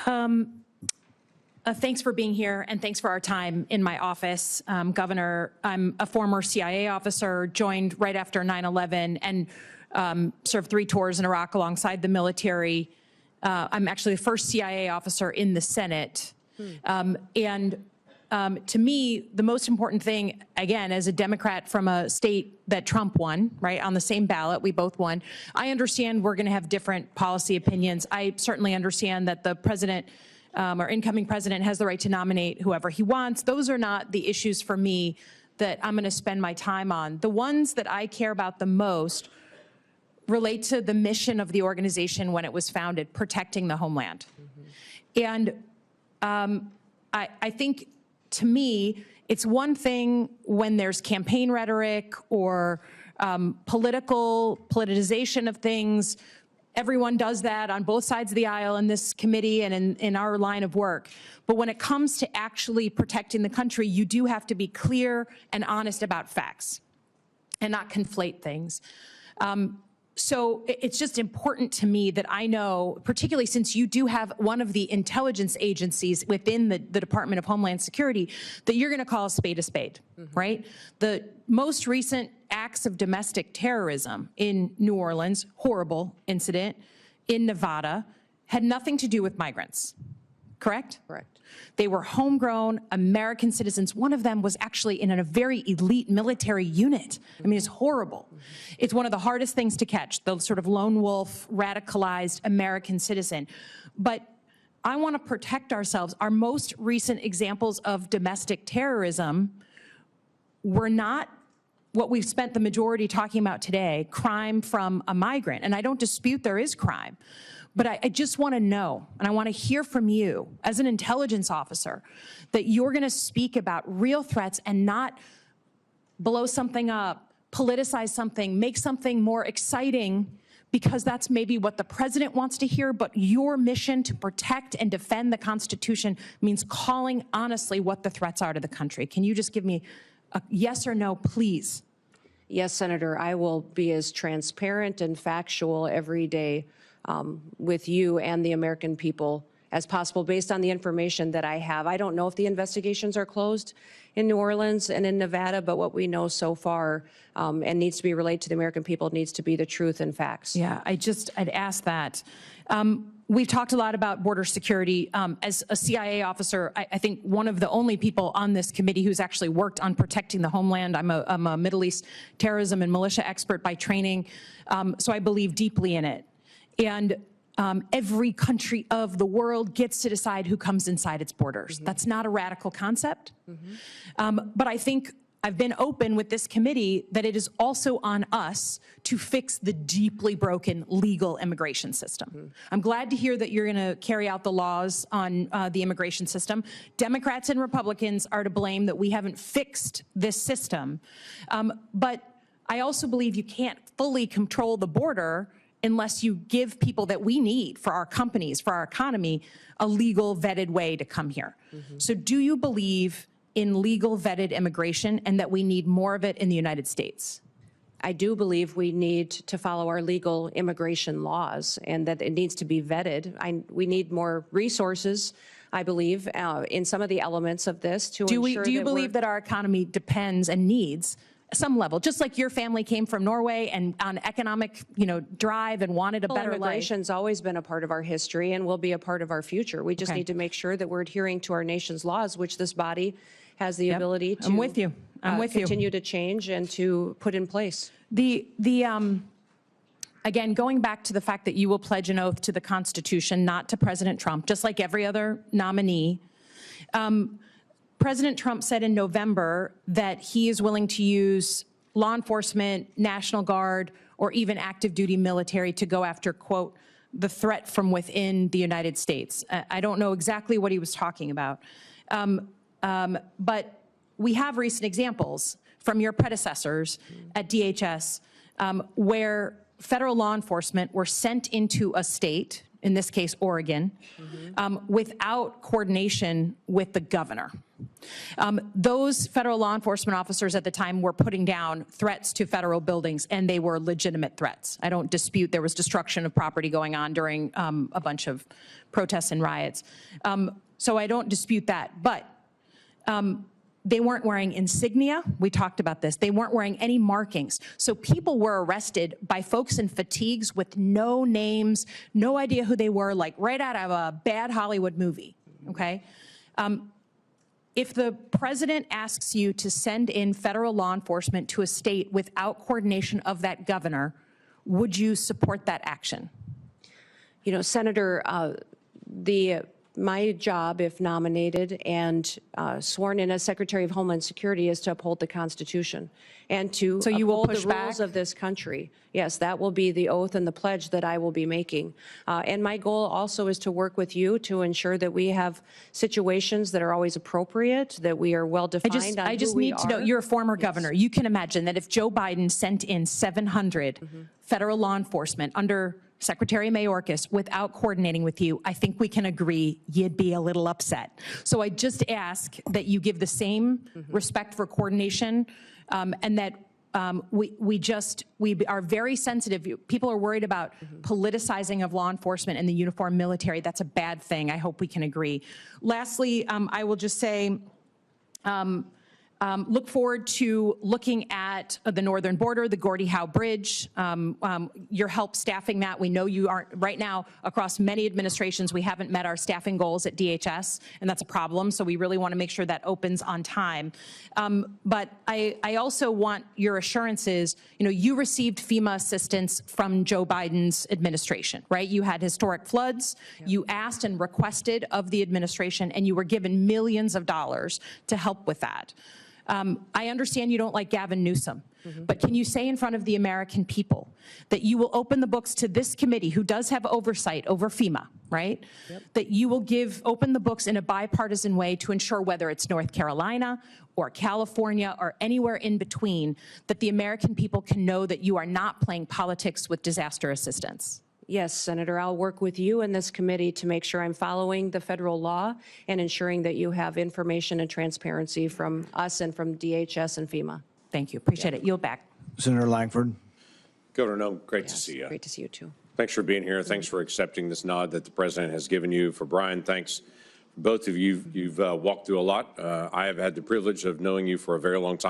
Thanks for being here, and thanks for our time in my office. Governor, I'm a former CIA officer, joined right after 9/11, and served 3 tours in Iraq alongside the military. I'm actually the first CIA officer in the Senate. To me, the most important thing, again, as a Democrat from a state that Trump won, right, on the same ballot, we both won. I understand we're going to have different policy opinions. I certainly understand that the president or incoming president has the right to nominate whoever he wants. Those are not the issues for me that I'm going to spend my time on. The ones that I care about the most relate to the mission of the organization when it was founded, protecting the homeland. And I think, to me, it's one thing when there's campaign rhetoric or politicization of things. Everyone does that on both sides of the aisle in this committee and in our line of work. But when it comes to actually protecting the country, you do have to be clear and honest about facts and not conflate things. So it's just important to me that I know, particularly since you do have one of the intelligence agencies within the Department of Homeland Security, that you're going to call a spade, right? The most recent acts of domestic terrorism in New Orleans, horrible incident, in Nevada, had nothing to do with migrants, correct? Correct. They were homegrown American citizens. One of them was actually in a very elite military unit. I mean, it's horrible. It's one of the hardest things to catch, the sort of lone wolf, radicalized American citizen. But I want to protect ourselves. Our most recent examples of domestic terrorism were not what we've spent the majority talking about today, crime from a migrant. And I don't dispute there is crime. But I just want to know, and I want to hear from you as an intelligence officer, that you're going to speak about real threats and not blow something up, politicize something, make something more exciting, because that's maybe what the president wants to hear, but your mission to protect and defend the Constitution means calling honestly what the threats are to the country. Can you just give me a yes or no, please? Yes, Senator, I will be as transparent and factual every day with you and the American people as possible based on the information that I have. I don't know if the investigations are closed in New Orleans and in Nevada, but what we know so far and needs to be relayed to the American people needs to be the truth and facts. Yeah, I'd ask that. We've talked a lot about border security. As a CIA officer, I think one of the only people on this committee who's actually worked on protecting the homeland. I'm a Middle East terrorism and militia expert by training, so I believe deeply in it. And every country of the world gets to decide who comes inside its borders. That's not a radical concept. But I think I've been open with this committee that it is also on us to fix the deeply broken legal immigration system. I'm glad to hear that you're going to carry out the laws on the immigration system. Democrats and Republicans are to blame that we haven't fixed this system. But I also believe you can't fully control the border unless you give people that we need for our companies, for our economy, a legal vetted way to come here. So do you believe in legal vetted immigration and that we need more of it in the United States? I do believe we need to follow our legal immigration laws and that it needs to be vetted. We need more resources, I believe, in some of the elements of this to ensure do you believe that our economy depends and needs some level, just like your family came from Norway and on economic, drive and wanted a better life? Immigration's always been a part of our history and will be a part of our future. We just need to make sure that we're adhering to our nation's laws, which this body has the ability to. I'm with you. Continue to change and to put in place. Again, going back to the fact that you will pledge an oath to the Constitution, not to President Trump, just like every other nominee. President Trump said in November that he is willing to use law enforcement, National Guard, or even active duty military to go after, quote, the threat from within the United States. I don't know exactly what he was talking about. But we have recent examples from your predecessors at DHS where federal law enforcement were sent into a state, in this case Oregon, without coordination with the governor. Those federal law enforcement officers at the time were putting down threats to federal buildings, and they were legitimate threats. I don't dispute there was destruction of property going on during a bunch of protests and riots. So I don't dispute that, but they weren't wearing insignia. We talked about this. They weren't wearing any markings. So people were arrested by folks in fatigues with no names, no idea who they were, like right out of a bad Hollywood movie, okay? If the president asks you to send in federal law enforcement to a state without coordination of that governor, would you support that action? You know, Senator, my job, if nominated and sworn in as Secretary of Homeland Security, is to uphold the Constitution and to uphold the rules of this country. Yes, that will be the oath and the pledge that I will be making. And my goal also is to work with you to ensure that we have situations that are always appropriate, that we are well defined. I just need to know, you're a former governor. You can imagine that if Joe Biden sent in 700 federal law enforcement under Secretary Mayorkas without coordinating with you, I think we can agree you'd be a little upset. So I just ask that you give the same respect for coordination, and that we are very sensitive. People are worried about politicizing of law enforcement and the uniformed military. That's a bad thing. I hope we can agree. Lastly, I will just say, look forward to looking at the northern border, the Gordie Howe Bridge, your help staffing that. We know you aren't, right now, across many administrations, we haven't met our staffing goals at DHS, and that's a problem, so we really want to make sure that opens on time. But I also want your assurances, you know, you received FEMA assistance from Joe Biden's administration, right? You had historic floods, you asked and requested of the administration, and you were given millions of dollars to help with that. I understand you don't like Gavin Newsom, but can you say in front of the American people that you will open the books to this committee, who does have oversight over FEMA, right? That you will open the books in a bipartisan way to ensure, whether it's North Carolina or California or anywhere in between, that the American people can know that you are not playing politics with disaster assistance? Yes, Senator, I'll work with you and this committee to make sure I'm following the federal law and ensuring that you have information and transparency from us and from DHS and FEMA. Thank you. Appreciate it. Yield back. Senator Langford. Governor Noem, great to see you. Great to see you, too. Thanks for being here. Thanks for accepting this nod that the president has given you. For Brian, thanks. Both of you, you've walked through a lot. I have had the privilege of knowing you for a very long time.